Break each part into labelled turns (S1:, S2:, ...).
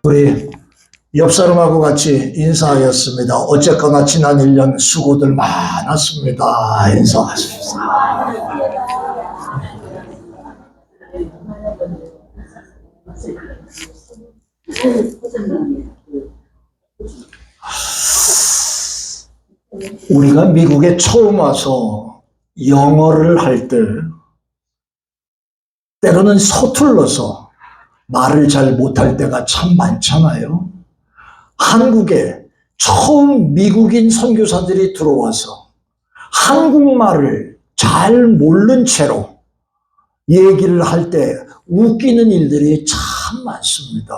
S1: 우리 옆 사람하고 같이 인사하였습니다. 어쨌거나 지난 1년 수고들 많았습니다. 인사하십시다. 우리가 미국에 처음 와서 영어를 할 때 때로는 서툴러서 말을 잘 못할 때가 참 많잖아요. 한국에 처음 미국인 선교사들이 들어와서 한국말을 잘 모른 채로 얘기를 할 때 웃기는 일들이 참 많습니다.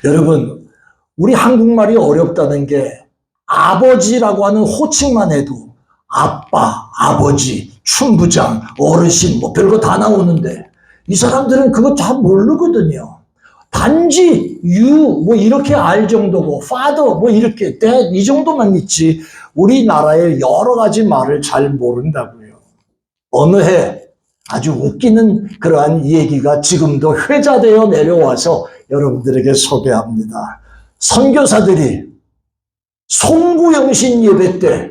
S1: 여러분, 우리 한국말이 어렵다는 게 아버지라고 하는 호칭만 해도 아빠, 아버지, 춘부장, 어르신 뭐 별거 다 나오는데 이 사람들은 그거 다 모르거든요. 단지 you 뭐 이렇게 알 정도고 father 뭐 이렇게 dad 이 정도만 있지 우리나라의 여러 가지 말을 잘 모른다고요. 어느 해 아주 웃기는 그러한 얘기가 지금도 회자되어 내려와서 여러분들에게 소개합니다. 선교사들이 송구영신 예배 때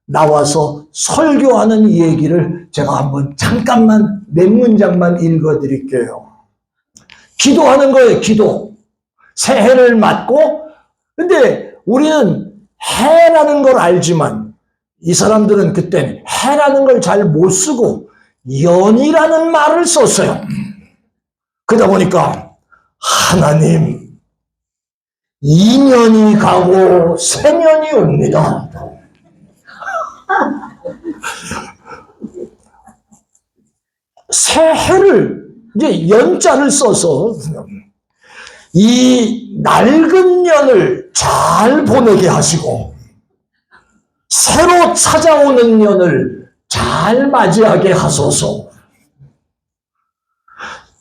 S1: 나와서 설교하는 얘기를 제가 한번 잠깐만 몇 문장만 읽어드릴게요. 기도하는 거예요, 기도. 새해를 맞고, 근데 우리는 해라는 걸 알지만 이 사람들은 그때는 해라는 걸 잘 못 쓰고 연이라는 말을 썼어요. 그러다 보니까 하나님 2년이 가고 새년이 옵니다. 새해를 이제 연자를 써서 이 낡은 년을 잘 보내게 하시고 새로 찾아오는 년을 잘 맞이하게 하소서.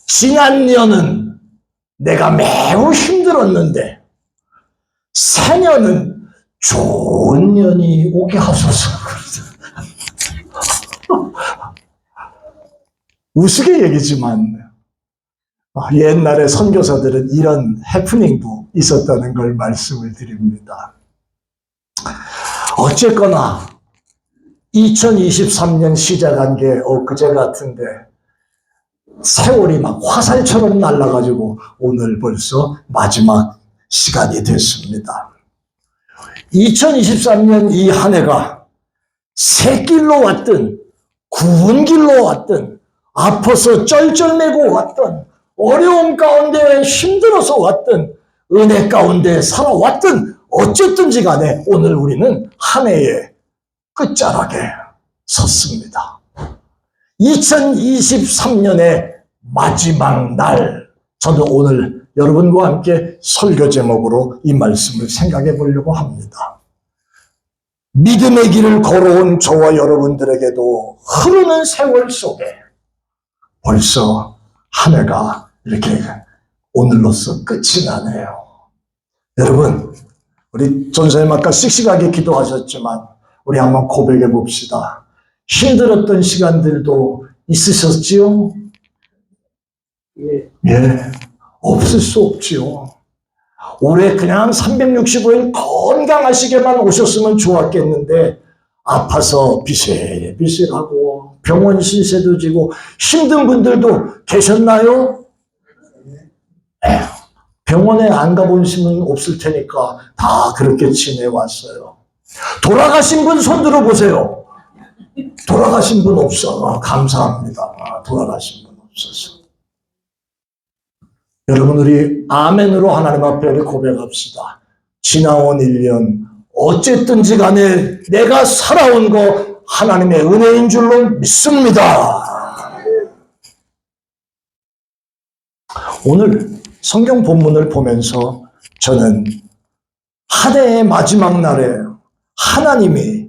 S1: 지난 년은 내가 매우 힘들었는데 새년은 좋은 년이 오게 하소서. 우스개 얘기지만 옛날에 선교사들은 이런 해프닝도 있었다는 걸 말씀을 드립니다. 어쨌거나 2023년 시작한 게 엊그제 같은데 세월이 막 화살처럼 날아가지고 오늘 벌써 마지막 시간이 됐습니다. 2023년 이 한 해가 새길로 왔든 구운 길로 왔든 아파서 쩔쩔매고 왔든 어려움 가운데 힘들어서 왔든 은혜 가운데 살아왔든 어쨌든지 간에 오늘 우리는 한 해의 끝자락에 섰습니다. 2023년의 마지막 날, 저도 오늘 여러분과 함께 설교 제목으로 이 말씀을 생각해 보려고 합니다. 믿음의 길을 걸어온 저와 여러분들에게도 흐르는 세월 속에 벌써 한 해가 이렇게 오늘로써 끝이 나네요. 여러분, 우리 전사님 아까 씩씩하게 기도하셨지만 우리 한번 고백해 봅시다. 힘들었던 시간들도 있으셨지요? 예, 없을 수 없지요. 올해 그냥 365일 건강하시게만 오셨으면 좋았겠는데 아파서 비실비실하고 병원 신세도 지고 힘든 분들도 계셨나요? 병원에 안 가본 분은 없을 테니까 다 그렇게 지내왔어요. 돌아가신 분 손 들어보세요. 돌아가신 분 없어. 감사합니다. 돌아가신 분 없어서. 여러분, 우리 아멘으로 하나님 앞에 고백합시다. 지나온 1년 어쨌든지 간에 내가 살아온 거 하나님의 은혜인 줄로 믿습니다. 오늘 성경 본문을 보면서 저는 한 해의 마지막 날에 하나님이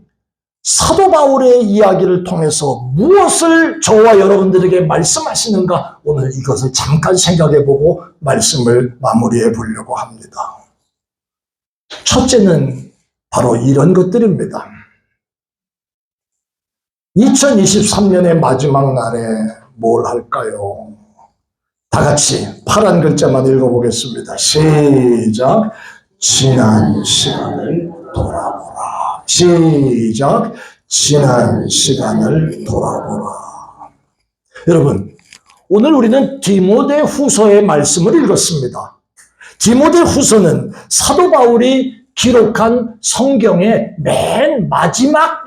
S1: 사도 바울의 이야기를 통해서 무엇을 저와 여러분들에게 말씀하시는가 오늘 이것을 잠깐 생각해보고 말씀을 마무리해 보려고 합니다. 첫째는 바로 이런 것들입니다. 2023년의 마지막 날에 뭘 할까요? 다 같이 파란 글자만 읽어보겠습니다. 시작. 지난 시간을 돌아보라. 시작. 지난 시간을 돌아보라. 여러분, 오늘 우리는 디모데 후서의 말씀을 읽었습니다. 디모데 후서는 사도 바울이 기록한 성경의 맨 마지막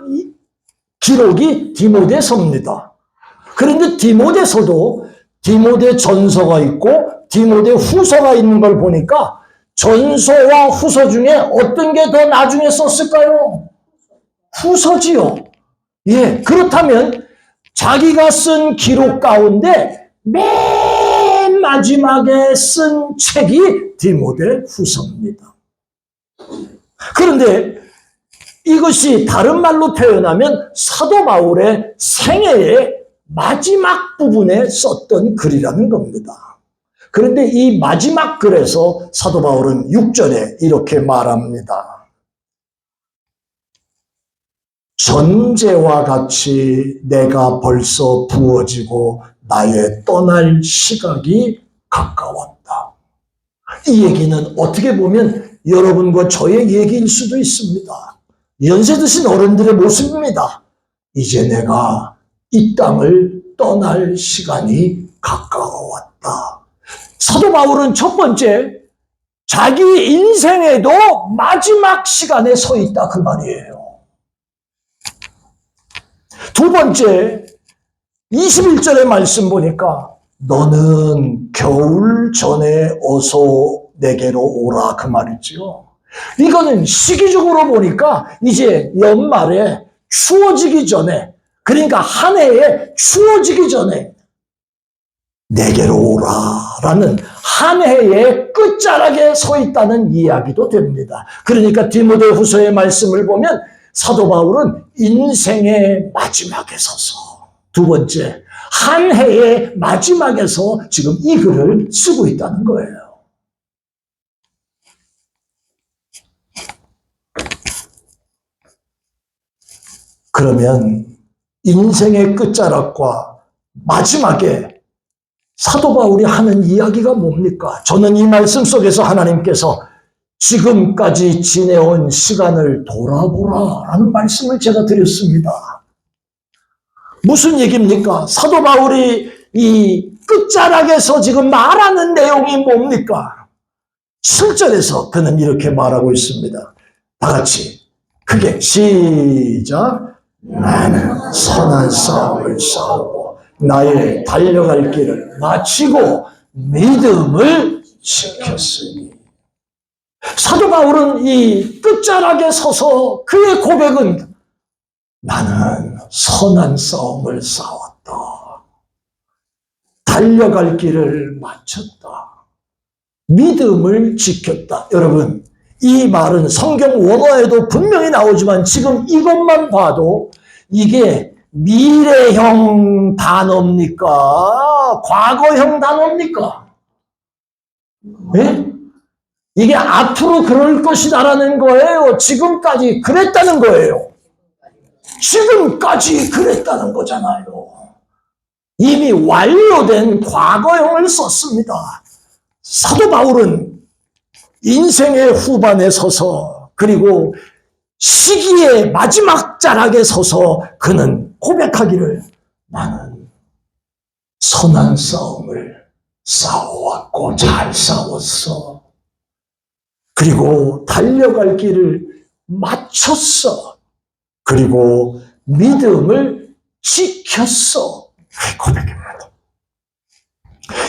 S1: 기록이 디모데서입니다. 그런데 디모데서도 디모데 전서가 있고 디모데 후서가 있는 걸 보니까 전서와 후서 중에 어떤 게 더 나중에 썼을까요? 후서지요. 예, 그렇다면 자기가 쓴 기록 가운데 맨 마지막에 쓴 책이 디모데 후서입니다. 그런데 이것이 다른 말로 표현하면 사도 바울의 생애의 마지막 부분에 썼던 글이라는 겁니다. 그런데 이 마지막 글에서 사도 바울은 6절에 이렇게 말합니다. 전제와 같이 내가 벌써 부어지고 나의 떠날 시각이 가까웠다. 이 얘기는 어떻게 보면 여러분과 저의 얘기일 수도 있습니다. 연세 드신 어른들의 모습입니다. 이제 내가 이 땅을 떠날 시간이 가까웠다. 사도 바울은 첫 번째, 자기 인생에도 마지막 시간에 서 있다 그 말이에요. 두 번째, 21절의 말씀 보니까 너는 겨울 전에 어서 내게로 오라 그 말이지요. 이거는 시기적으로 보니까 이제 연말에 추워지기 전에, 그러니까 한 해에 추워지기 전에 내게로 오라라는 한 해의 끝자락에 서 있다는 이야기도 됩니다. 그러니까 디모데 후서의 말씀을 보면 사도 바울은 인생의 마지막에 서서, 두 번째, 한 해의 마지막에서 지금 이 글을 쓰고 있다는 거예요. 그러면 인생의 끝자락과 마지막에 사도 바울이 하는 이야기가 뭡니까? 저는 이 말씀 속에서 하나님께서 지금까지 지내온 시간을 돌아보라라는 말씀을 제가 드렸습니다. 무슨 얘기입니까? 사도 바울이 이 끝자락에서 지금 말하는 내용이 뭡니까? 7절에서 그는 이렇게 말하고 있습니다. 다 같이 크게 시작. 나는 선한 싸움을 싸우고 나의 달려갈 길을 마치고 믿음을 지켰으니. 사도 바울은 이 끝자락에 서서 그의 고백은 나는 선한 싸움을 싸웠다. 달려갈 길을 마쳤다. 믿음을 지켰다. 여러분, 이 말은 성경 원어에도 분명히 나오지만 지금 이것만 봐도 이게 미래형 단어입니까? 과거형 단어입니까? 네? 이게 앞으로 그럴 것이다라는 거예요. 지금까지 그랬다는 거예요. 지금까지 그랬다는 거잖아요. 이미 완료된 과거형을 썼습니다. 사도 바울은 인생의 후반에 서서 그리고 시기의 마지막 자락에 서서 그는 고백하기를 나는 선한 싸움을 싸워왔고 잘 싸웠어. 그리고 달려갈 길을 마쳤어. 그리고 믿음을 지켰어. 고백입니다.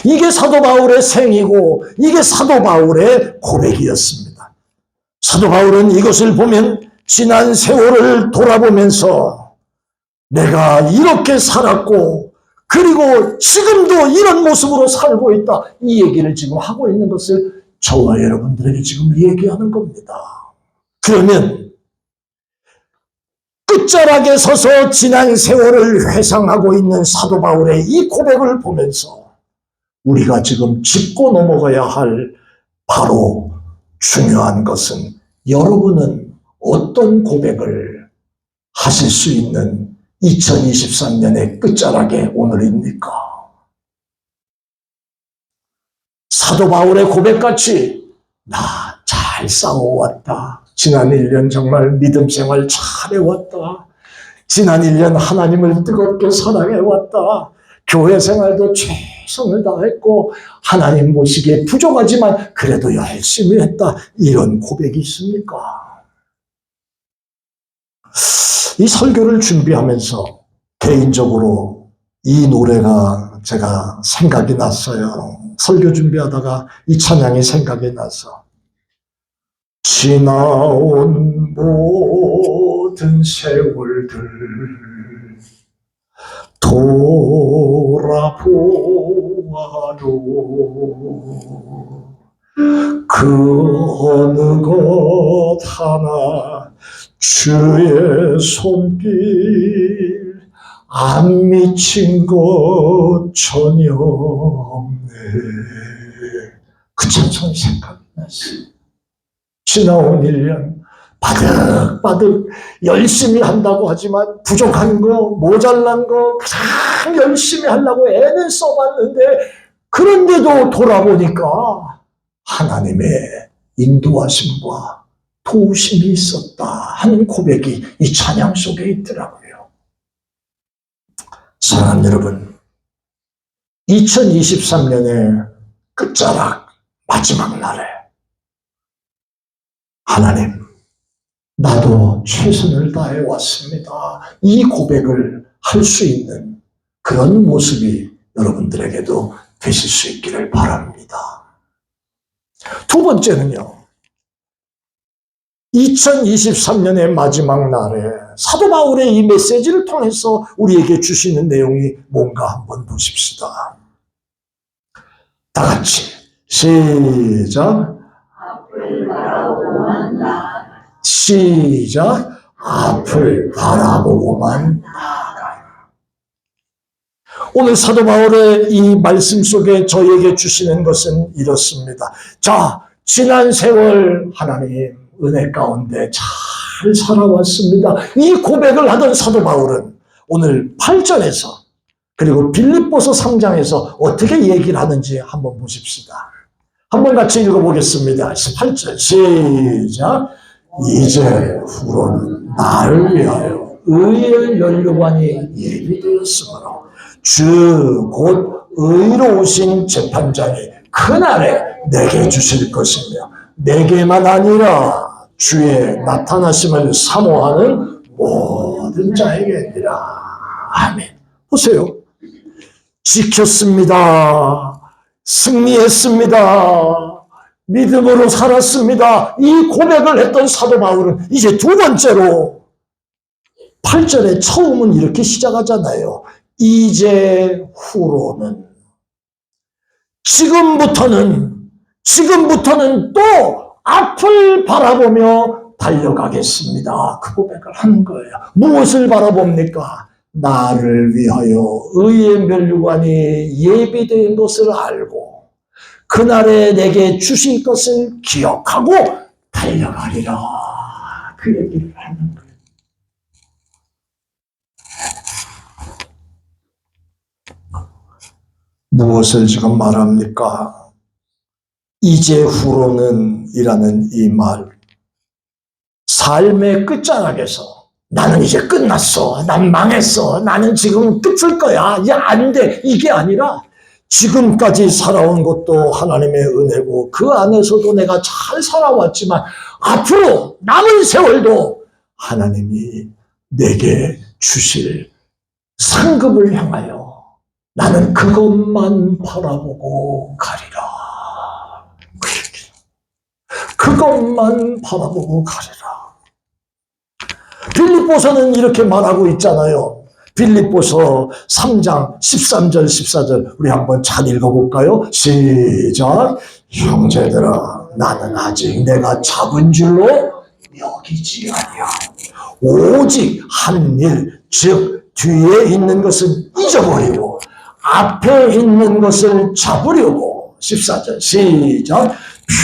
S1: 이게 사도 바울의 생이고 이게 사도 바울의 고백이었습니다. 사도 바울은 이것을 보면 지난 세월을 돌아보면서 내가 이렇게 살았고 그리고 지금도 이런 모습으로 살고 있다. 이 얘기를 지금 하고 있는 것을 저와 여러분들에게 지금 얘기하는 겁니다. 그러면 끝자락에 서서 지난 세월을 회상하고 있는 사도 바울의 이 고백을 보면서 우리가 지금 짚고 넘어가야 할 바로 중요한 것은 여러분은 어떤 고백을 하실 수 있는 2023년의 끝자락의 오늘입니까? 사도 바울의 고백같이 나 잘 싸워왔다. 지난 1년 정말 믿음 생활 잘해왔다. 지난 1년 하나님을 뜨겁게 사랑해왔다. 교회 생활도 최선을 다했고 하나님 모시기에 부족하지만 그래도 열심히 했다. 이런 고백이 있습니까? 이 설교를 준비하면서 개인적으로 이 노래가 제가 생각이 났어요. 설교 준비하다가 이 찬양이 생각이 나서 지나온 모든 세월들 돌아보아도 그 어느 것 하나 주의 손길 안 미친 것 전혀 없네. 그 찬송이 생각이 났어요. 지나온 1년 바득바득 열심히 한다고 하지만 부족한 거, 모자란 거 가장 열심히 하려고 애는 써봤는데 그런데도 돌아보니까 하나님의 인도하심과 도우심이 있었다 하는 고백이 이 찬양 속에 있더라고요. 사랑하는 여러분, 2023년의 끝자락 마지막 날에 하나님, 나도 최선을 다해 왔습니다. 이 고백을 할 수 있는 그런 모습이 여러분들에게도 되실 수 있기를 바랍니다. 두 번째는요, 2023년의 마지막 날에 사도 바울의 이 메시지를 통해서 우리에게 주시는 내용이 뭔가 한번 보십시다. 다 같이 시작. 시작. 앞을 바라보고만 나아가라. 오늘 사도 바울의 이 말씀 속에 저에게 주시는 것은 이렇습니다. 자, 지난 세월 하나님 은혜 가운데 잘 살아왔습니다. 이 고백을 하던 사도 바울은 오늘 8절에서 그리고 빌립보서 3장에서 어떻게 얘기를 하는지 한번 보십시다. 한번 같이 읽어보겠습니다. 8절 시작. 이제 후로는 나를 위하여 의의 면류관이 예비되었으므로 주 곧 의로우신 재판장이 그날에 내게 주실 것이며 내게만 아니라 주의 나타나심을 사모하는 모든 자에게니라. 아멘. 보세요. 지켰습니다. 승리했습니다. 믿음으로 살았습니다. 이 고백을 했던 사도 바울은 이제 두 번째로 8절에 처음은 이렇게 시작하잖아요. 이제 후로는 지금부터는 또 앞을 바라보며 달려가겠습니다. 그 고백을 하는 거예요. 무엇을 바라봅니까? 나를 위하여 의의 면류관이 예비된 것을 알고 그날에 내게 주실 것을 기억하고 달려가리라. 그 얘기를 하는 거예요. 무엇을 지금 말합니까? 이제 후로는 이라는 이 말. 삶의 끝자락에서 나는 이제 끝났어. 난 망했어. 나는 지금 끝일 거야. 이제 안 돼. 이게 아니라 지금까지 살아온 것도 하나님의 은혜고 그 안에서도 내가 잘 살아왔지만 앞으로 남은 세월도 하나님이 내게 주실 상급을 향하여 나는 그것만 바라보고 가리라. 그것만 바라보고 가리라. 빌립보서는 이렇게 말하고 있잖아요. 빌립보서 3장 13절 14절 우리 한번 잘 읽어볼까요? 시작. 형제들아 나는 아직 내가 잡은 줄로 여기지 아니야. 오직 한 일, 즉 뒤에 있는 것은 잊어버리고 앞에 있는 것을 잡으려고. 14절 시작.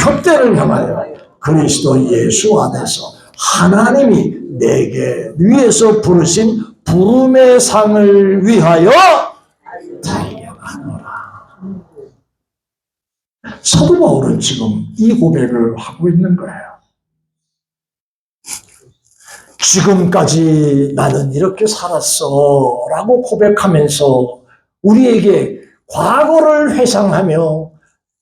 S1: 표대를 향하여 그리스도 예수 안에서 하나님이 내게 위에서 부르신 부름의 상을 위하여 달려가노라. 사도 바울은 지금 이 고백을 하고 있는 거예요. 지금까지 나는 이렇게 살았어 라고 고백하면서 우리에게 과거를 회상하며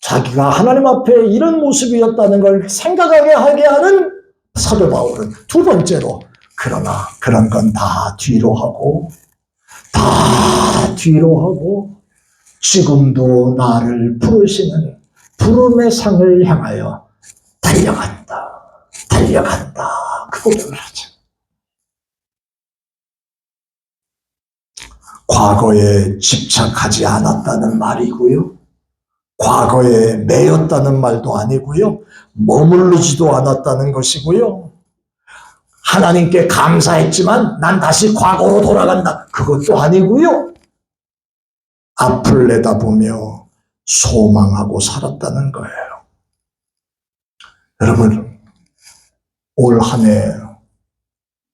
S1: 자기가 하나님 앞에 이런 모습이었다는 걸 생각하게 하게 하는 사도 바울은 두 번째로, 그러나 그런 건 다 뒤로 하고 지금도 나를 부르시는 부름의 상을 향하여 달려간다. 그 고백을 하죠. 과거에 집착하지 않았다는 말이고요. 과거에 매였다는 말도 아니고요. 머무르지도 않았다는 것이고요. 하나님께 감사했지만 난 다시 과거로 돌아간다. 그것도 아니고요. 앞을 내다보며 소망하고 살았다는 거예요. 여러분, 올 한 해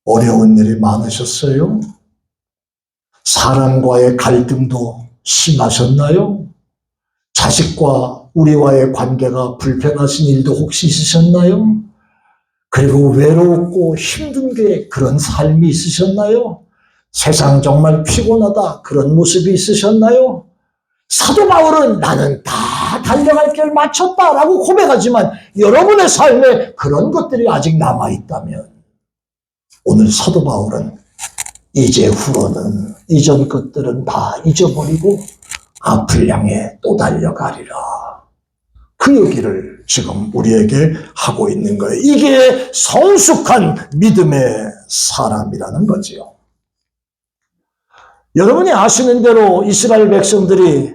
S1: 어려운 일이 많으셨어요? 사람과의 갈등도 심하셨나요? 자식과 우리와의 관계가 불편하신 일도 혹시 있으셨나요? 그리고 외롭고 힘든 게 그런 삶이 있으셨나요? 세상 정말 피곤하다 그런 모습이 있으셨나요? 사도 바울은 나는 다 달려갈 길 마쳤다라고 고백하지만 여러분의 삶에 그런 것들이 아직 남아있다면 오늘 사도 바울은 이제후로는 이전 것들은 다 잊어버리고 앞을 향해 또 달려가리라. 그 얘기를 지금 우리에게 하고 있는 거예요. 이게 성숙한 믿음의 사람이라는 거지요. 여러분이 아시는 대로 이스라엘 백성들이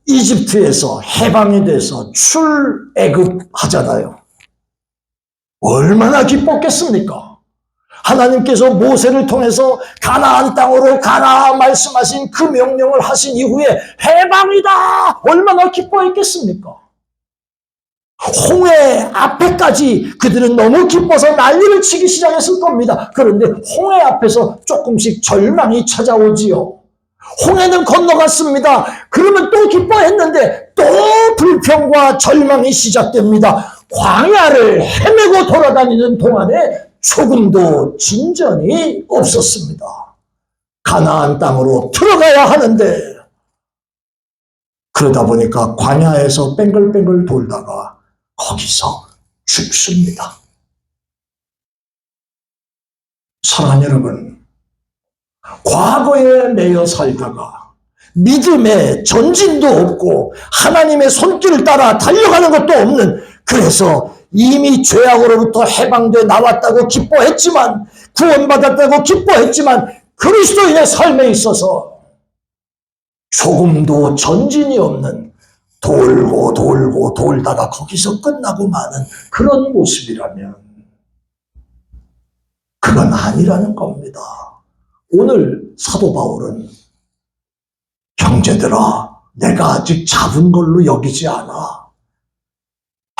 S1: 이집트에서 해방이 돼서 출애굽하잖아요. 얼마나 기뻤겠습니까? 하나님께서 모세를 통해서 가나안 땅으로 가라 말씀하신 그 명령을 하신 이후에 해방이다! 얼마나 기뻐했겠습니까? 홍해 앞에까지 그들은 너무 기뻐서 난리를 치기 시작했을 겁니다. 그런데 홍해 앞에서 조금씩 절망이 찾아오지요. 홍해는 건너갔습니다. 그러면 또 기뻐했는데 또 불평과 절망이 시작됩니다. 광야를 헤매고 돌아다니는 동안에 조금도 진전이 없었습니다. 가나안 땅으로 들어가야 하는데 그러다 보니까 광야에서 뱅글뱅글 돌다가 거기서 죽습니다. 사랑하는 여러분, 과거에 매여 살다가 믿음의 전진도 없고 하나님의 손길을 따라 달려가는 것도 없는, 그래서 이미 죄악으로부터 해방돼 나왔다고 기뻐했지만, 구원받았다고 기뻐했지만 그리스도인의 삶에 있어서 조금도 전진이 없는, 돌고 돌다가 거기서 끝나고 마는 그런 모습이라면 그건 아니라는 겁니다. 오늘 사도 바울은 형제들아, 내가 아직 잡은 걸로 여기지 않아.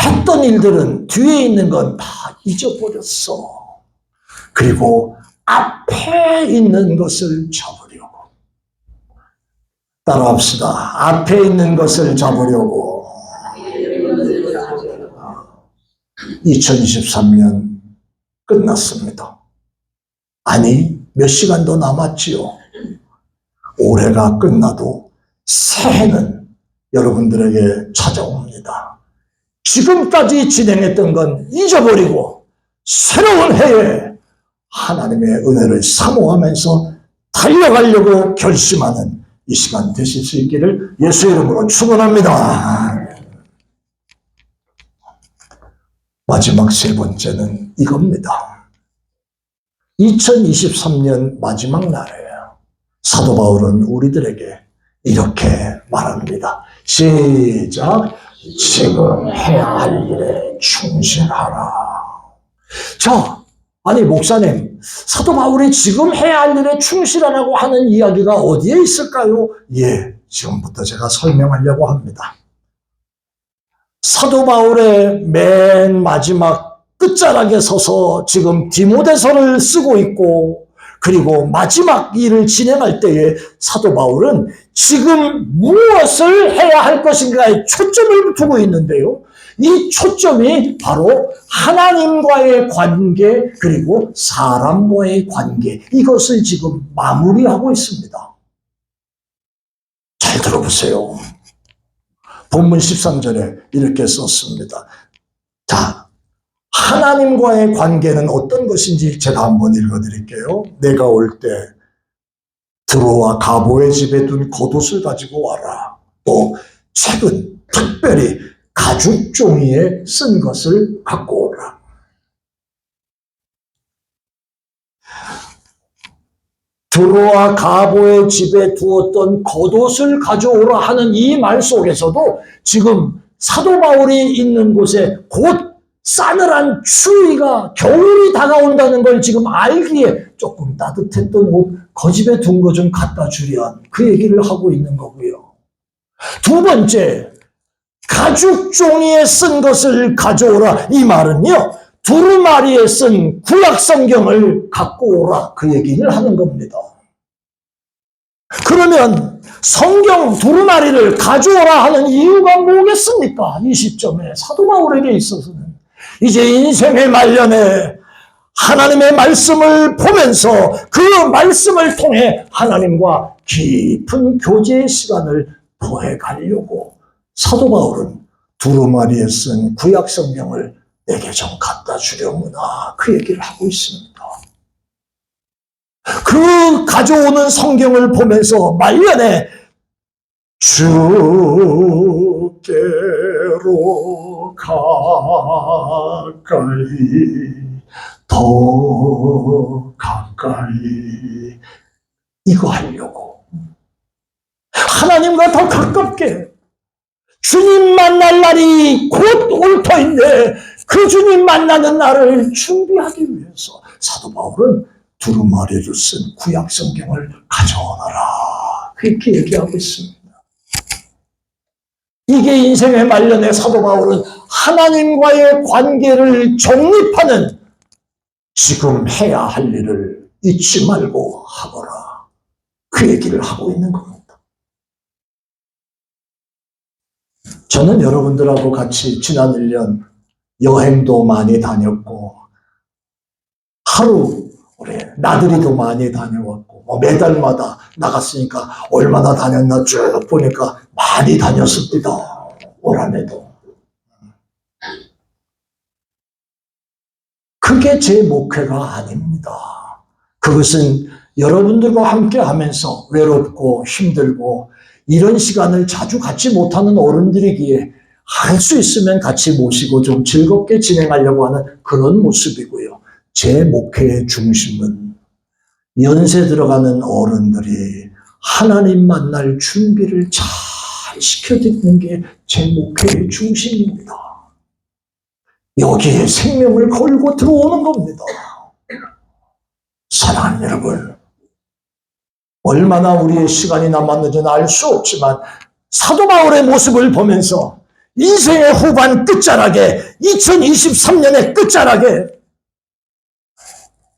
S1: 했던 일들은 뒤에 있는 건 다 잊어버렸어. 그리고 앞에 있는 것을 잡으려고. 따라합시다. 앞에 있는 것을 잡으려고. 2023년 끝났습니다. 아니, 몇 시간 더 남았지요. 올해가 끝나도 새해는 여러분들에게 찾아옵니다. 지금까지 진행했던 건 잊어버리고 새로운 해에 하나님의 은혜를 사모하면서 달려가려고 결심하는 이 시간 되실 수 있기를 예수의 이름으로 축원합니다. 마지막 세 번째는 이겁니다. 2023년 마지막 날이에요. 사도 바울은 우리들에게 이렇게 말합니다. 시작. 지금 해야 할 일에 충실하라. 자, 아니 목사님, 사도 바울이 지금 해야 할 일에 충실하라고 하는 이야기가 어디에 있을까요? 예, 지금부터 제가 설명하려고 합니다. 사도 바울의 맨 마지막 끝자락에 서서 지금 디모데서를 쓰고 있고, 그리고 마지막 일을 진행할 때에 사도 바울은 지금 무엇을 해야 할 것인가에 초점을 두고 있는데요. 이 초점이 바로 하나님과의 관계 그리고 사람과의 관계, 이것을 지금 마무리하고 있습니다. 잘 들어보세요. 본문 13절에 이렇게 썼습니다. 자, 하나님과의 관계는 어떤 것인지 제가 한번 읽어드릴게요. 내가 올 때 드로와 가보의 집에 둔 겉옷을 가지고 와라. 또 책은 특별히 가죽 종이에 쓴 것을 갖고 오라. 드로와 가보의 집에 두었던 겉옷을 가져오라 하는 이 말 속에서도 지금 사도 바울이 있는 곳에 곧 싸늘한 추위가, 겨울이 다가온다는 걸 지금 알기에 조금 따뜻했던 옷 그 집에 둔 거 좀 갖다 주련, 그 얘기를 하고 있는 거고요. 두 번째, 가죽 종이에 쓴 것을 가져오라. 이 말은요, 두루마리에 쓴 구약 성경을 갖고 오라, 그 얘기를 하는 겁니다. 그러면 성경 두루마리를 가져오라 하는 이유가 뭐겠습니까? 이 시점에 사도 바울에게 있어서는 이제 인생의 말년에 하나님의 말씀을 보면서 그 말씀을 통해 하나님과 깊은 교제의 시간을 더해가려고 사도 바울은 두루마리에 쓴 구약 성경을 내게 좀 갖다 주려무나, 그 얘기를 하고 있습니다. 그 가져오는 성경을 보면서 말년에 주께로 가까이, 더 가까이, 이거 하려고, 하나님과 더 가깝게 주님 만날 날이 곧 올 터인데 그 주님 만나는 날을 준비하기 위해서 사도 바울은 두루마리를 쓴 구약 성경을 가져오너라, 그렇게 얘기하고 있습니다. 이게 인생의 말년에 사도 바울은 하나님과의 관계를 정립하는, 지금 해야 할 일을 잊지 말고 하거라, 그 얘기를 하고 있는 겁니다. 저는 여러분들하고 같이 지난 1년 여행도 많이 다녔고, 하루 나들이도 많이 다녀왔고, 매달마다 나갔으니까 얼마나 다녔나 쭉 보니까 많이 다녔습니다. 올 한해도. 그게 제 목회가 아닙니다. 그것은 여러분들과 함께 하면서 외롭고 힘들고 이런 시간을 자주 갖지 못하는 어른들이기에 할 수 있으면 같이 모시고 좀 즐겁게 진행하려고 하는 그런 모습이고요. 제 목회의 중심은 연세 들어가는 어른들이 하나님 만날 준비를 잘 시켜드리는 게 제 목회의 중심입니다. 여기에 생명을 걸고 들어오는 겁니다. 사랑하는 여러분, 얼마나 우리의 시간이 남았는지는 알 수 없지만 사도 바울의 모습을 보면서 인생의 후반 끝자락에, 2023년의 끝자락에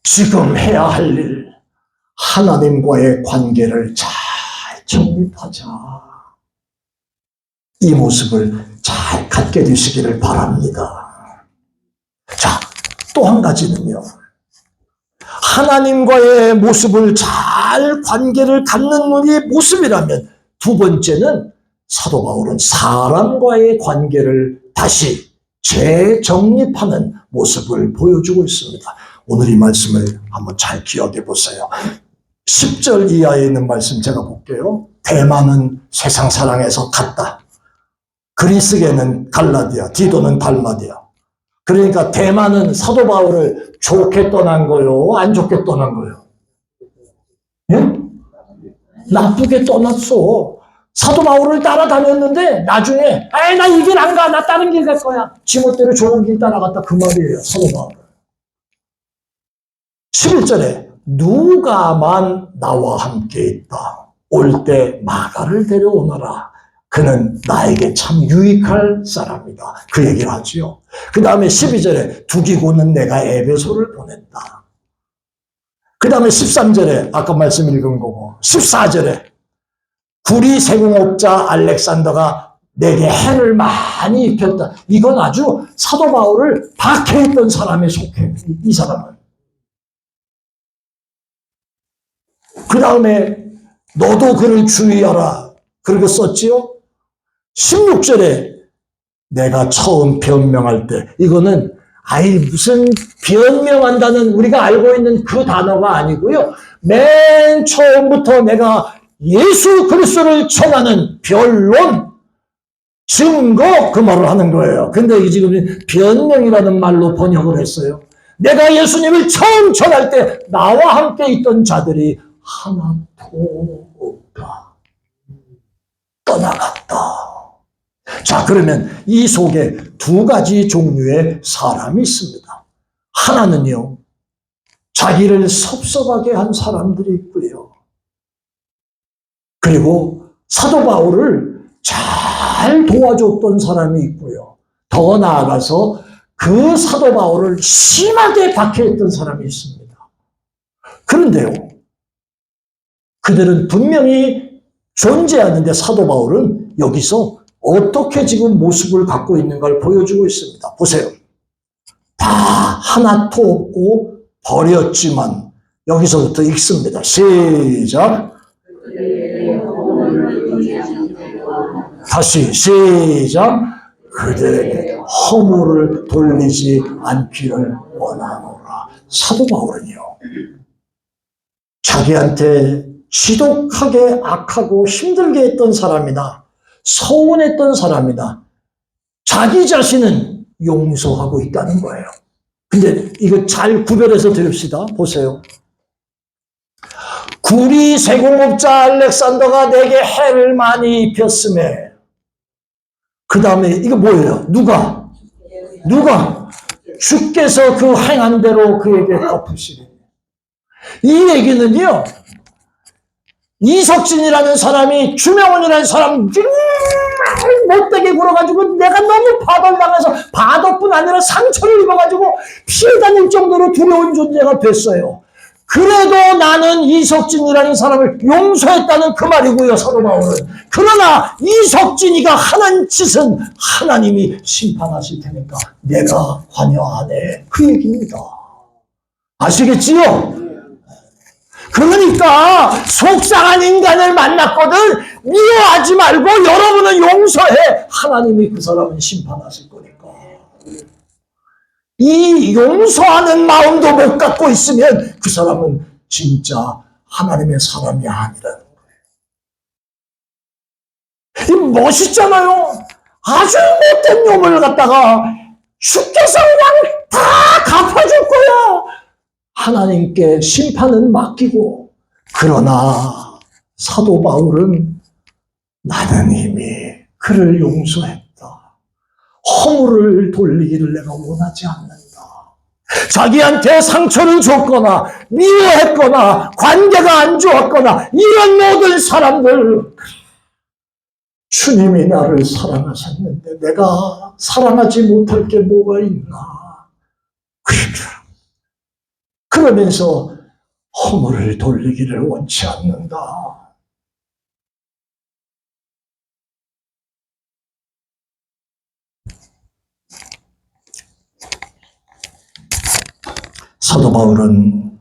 S1: 지금 해야 할 일, 하나님과의 관계를 잘 정립하자, 이 모습을 잘 갖게 되시기를 바랍니다. 자, 또 한 가지는요, 하나님과의 모습을 잘 관계를 갖는 우리의 모습이라면, 두 번째는 사도 바울은 사람과의 관계를 다시 재정립하는 모습을 보여주고 있습니다. 오늘 이 말씀을 한번 잘 기억해 보세요. 10절 이하에 있는 말씀 제가 볼게요. 대만은 세상 사랑에서 갔다. 그리스계는 갈라디아, 디도는 달마디아. 그러니까 대만은 사도 바울을 좋게 떠난 거요, 안 좋게 떠난 거요? 예? 나쁘게 떠났어. 사도 바울을 따라다녔는데 나중에 나 이 길 안 가, 나 다른 길 갈 거야, 지멋대로 좋은 길 따라갔다, 그 말이에요, 사도 바울. 11절에 누가만 나와 함께 있다. 올 때 마가를 데려오너라. 그는 나에게 참 유익할 사람이다. 그 얘기를 하지요. 그 다음에 12절에 두기고는 내가 에베소를 보냈다. 그 다음에 13절에 아까 말씀 읽은 거고, 14절에 구리 세공업자 알렉산더가 내게 해를 많이 입혔다. 이건 아주 사도 바울을 박해했던 사람에 속해. 이 사람은. 그 다음에 너도 그를 주의하라. 그렇게 썼지요. 16절에 내가 처음 변명할 때, 이거는 아이 무슨 변명한다는 우리가 알고 있는 그 단어가 아니고요. 맨 처음부터 내가 예수 그리스도를 전하는 변론, 증거, 그 말을 하는 거예요. 근데 지금 변명이라는 말로 번역을 했어요. 내가 예수님을 처음 전할 때 나와 함께 있던 자들이 하나도 없다. 떠나갔다. 자, 그러면 이 속에 두 가지 종류의 사람이 있습니다. 하나는요, 자기를 섭섭하게 한 사람들이 있고요. 그리고 사도 바울을 잘 도와줬던 사람이 있고요. 더 나아가서 그 사도 바울을 심하게 박해했던 사람이 있습니다. 그런데요, 그들은 분명히 존재하는데 사도 바울은 여기서 어떻게 지금 모습을 갖고 있는가를 보여주고 있습니다. 보세요. 다 하나도 없고 버렸지만, 여기서부터 읽습니다. 시작. 다시 시작. 그들에게 허물을 돌리지 않기를 원하노라. 사도 바울은요, 자기한테 지독하게 악하고 힘들게 했던 사람이나 서운했던 사람이나 자기 자신은 용서하고 있다는 거예요. 근데 이거 잘 구별해서 들읍시다. 보세요. 구리 세공업자 알렉산더가 내게 해를 많이 입혔음에, 그 다음에 이거 뭐예요? 누가? 주께서 그 행한 대로 그에게 갚으시리. 이 얘기는요, 이석진이라는 사람이, 주명원이라는 사람 정말 못되게 굴어가지고 내가 너무 파벌당해서 파덕뿐 아니라 상처를 입어가지고 피해 다닐 정도로 두려운 존재가 됐어요. 그래도 나는 이석진이라는 사람을 용서했다는 그 말이고요, 사도 바울은. 그러나 이석진이가 하는 짓은 하나님이 심판하실 테니까 내가 관여 안 해. 그 얘기입니다. 아시겠지요? 그러니까 속상한 인간을 만났거든 미워하지 말고 여러분은 용서해. 하나님이 그 사람은 심판하실 거니까. 이 용서하는 마음도 못 갖고 있으면 그 사람은 진짜 하나님의 사람이 아니라는 거예요. 이 멋있잖아요. 아주 못된 놈을 갖다가 주께서 그냥 다 갚아줄 거야. 하나님께 심판은 맡기고. 그러나 사도 바울은 나는 이미 그를 용서했다. 허물을 돌리기를 내가 원하지 않는다. 자기한테 상처를 줬거나 미워했거나 관계가 안 좋았거나 이런 모든 사람들, 주님이 나를 사랑하셨는데 내가 사랑하지 못할 게 뭐가 있나. 그러면서 허물을 돌리기를 원치 않는다. 사도 바울은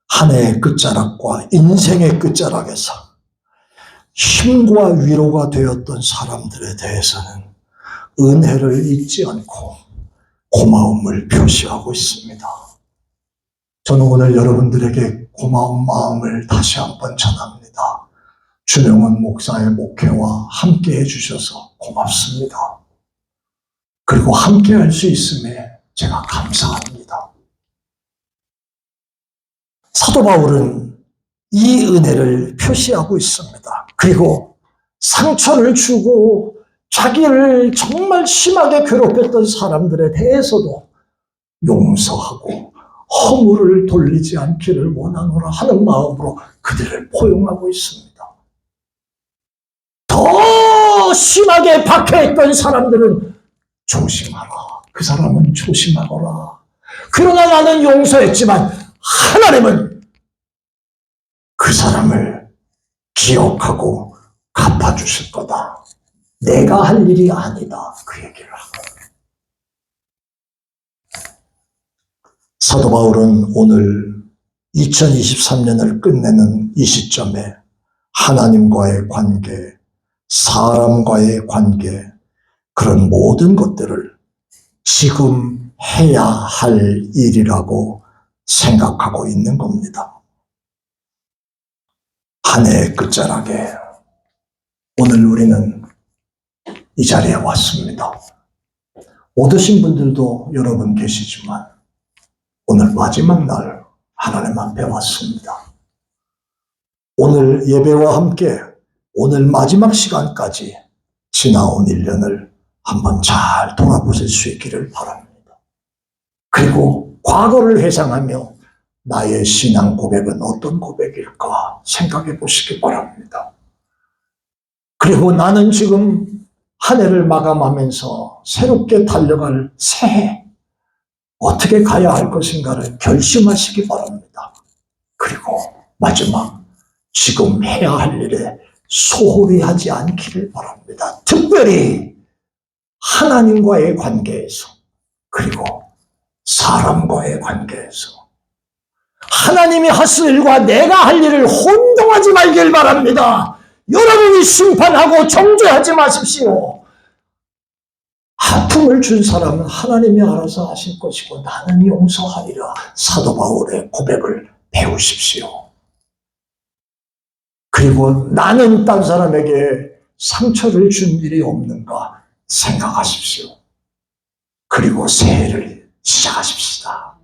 S1: 한 해의 끝자락과 인생의 끝자락에서 힘과 위로가 되었던 사람들에 대해서는 은혜를 잊지 않고 고마움을 표시하고 있습니다. 저는 오늘 여러분들에게 고마운 마음을 다시 한번 전합니다. 주명원 목사의 목회와 함께 해주셔서 고맙습니다. 그리고 함께 할 수 있음에 제가 감사합니다. 사도 바울은 이 은혜를 표시하고 있습니다. 그리고 상처를 주고 자기를 정말 심하게 괴롭혔던 사람들에 대해서도 용서하고 허물을 돌리지 않기를 원하노라 하는 마음으로 그들을 포용하고 있습니다. 더 심하게 박해했던 사람들은 조심하라. 그 사람은 조심하거라. 그러나 나는 용서했지만 하나님은 그 사람을 기억하고 갚아주실 거다. 내가 할 일이 아니다. 그 얘기를 하고. 사도 바울은 오늘 2023년을 끝내는 이 시점에 하나님과의 관계, 사람과의 관계, 그런 모든 것들을 지금 해야 할 일이라고 생각하고 있는 겁니다. 한 해의 끝자락에 오늘 우리는 이 자리에 왔습니다. 못 오신 분들도 여러분 계시지만 오늘 마지막 날 하나님 앞에 왔습니다. 오늘 예배와 함께 오늘 마지막 시간까지 지나온 1년을 한번 잘 돌아보실 수 있기를 바랍니다. 그리고 과거를 회상하며 나의 신앙 고백은 어떤 고백일까 생각해 보시기 바랍니다. 그리고 나는 지금 한 해를 마감하면서 새롭게 달려갈 새해 어떻게 가야 할 것인가를 결심하시기 바랍니다. 그리고 마지막 지금 해야 할 일에 소홀히 하지 않기를 바랍니다. 특별히 하나님과의 관계에서 그리고 사람과의 관계에서 하나님이 하실 일과 내가 할 일을 혼동하지 말길 바랍니다. 여러분이 심판하고 정죄하지 마십시오. 아픔을 준 사람은 하나님이 알아서 하실 것이고 나는 용서하리라. 사도 바울의 고백을 배우십시오. 그리고 나는 딴 사람에게 상처를 준 일이 없는가 생각하십시오. 그리고 새해를 시작하십시다.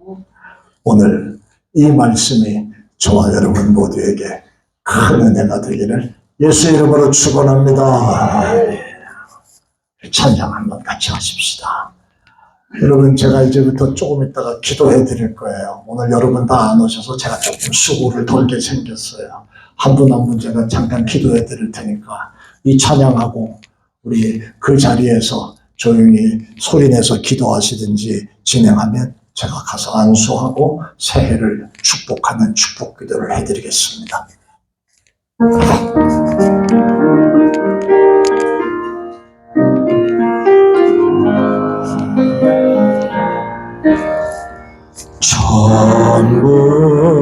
S1: 오늘 이 말씀이 저와 여러분 모두에게 큰 은혜가 되기를 예수 이름으로 축원합니다. 찬양 한번 같이 하십시다. 여러분 제가 이제부터 조금 있다가 기도해 드릴 거예요. 오늘 여러분 다 안 오셔서 제가 조금 수고를 덜게 생겼어요. 한 분 한 분 제가 잠깐 기도해 드릴 테니까 이 찬양하고 우리 그 자리에서 조용히 소리내서 기도하시든지 진행하면 제가 가서 안수하고 새해를 축복하는 축복 기도를 해드리겠습니다.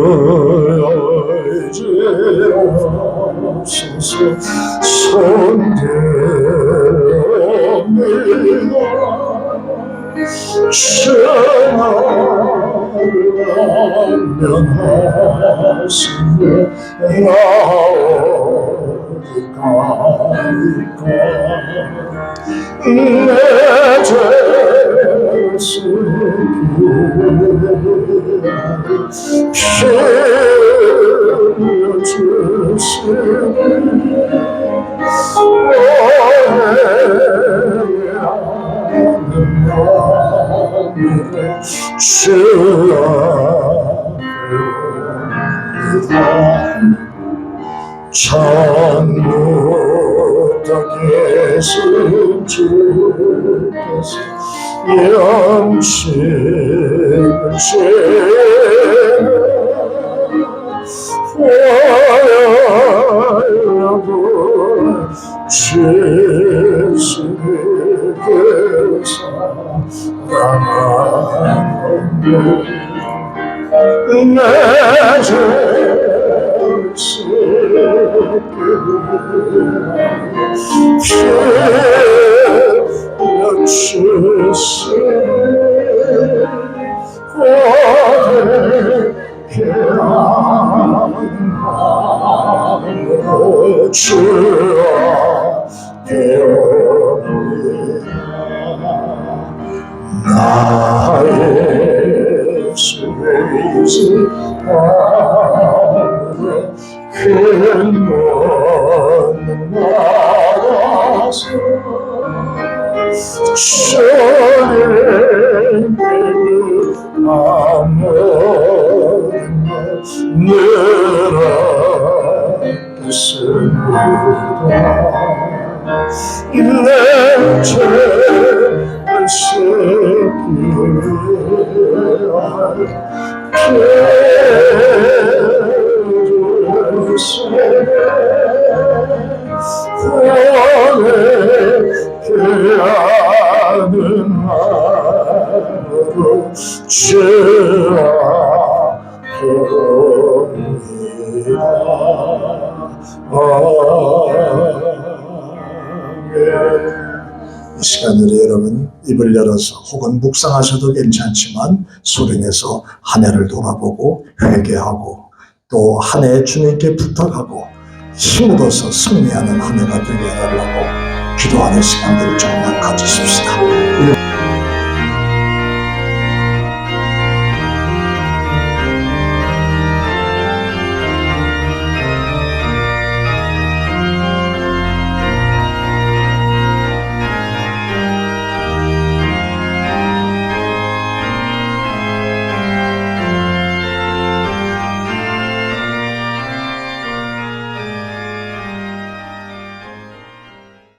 S1: 전부 이제 없어서 손대옵니다. 전하면하시며 나 어디가니까 내 죄수 천국 땅에 계신 주께서 영신을 화하려고 예수님께 사랑하는데 내 나의 수레이지 큰 먼 나라서 주님 아무나 늘 앞있습니다. 내 죄를 씻기를 이 시간으로 여러분 입을 열어서 혹은 묵상하셔도 괜찮지만 소리내서 한 해를 돌아보고 회개하고 또 한 해 주님께 부탁하고 힘을 얻어서 승리하는 한 해가 되게 해달라고 기도하는 시간들을 정말 가지십시다.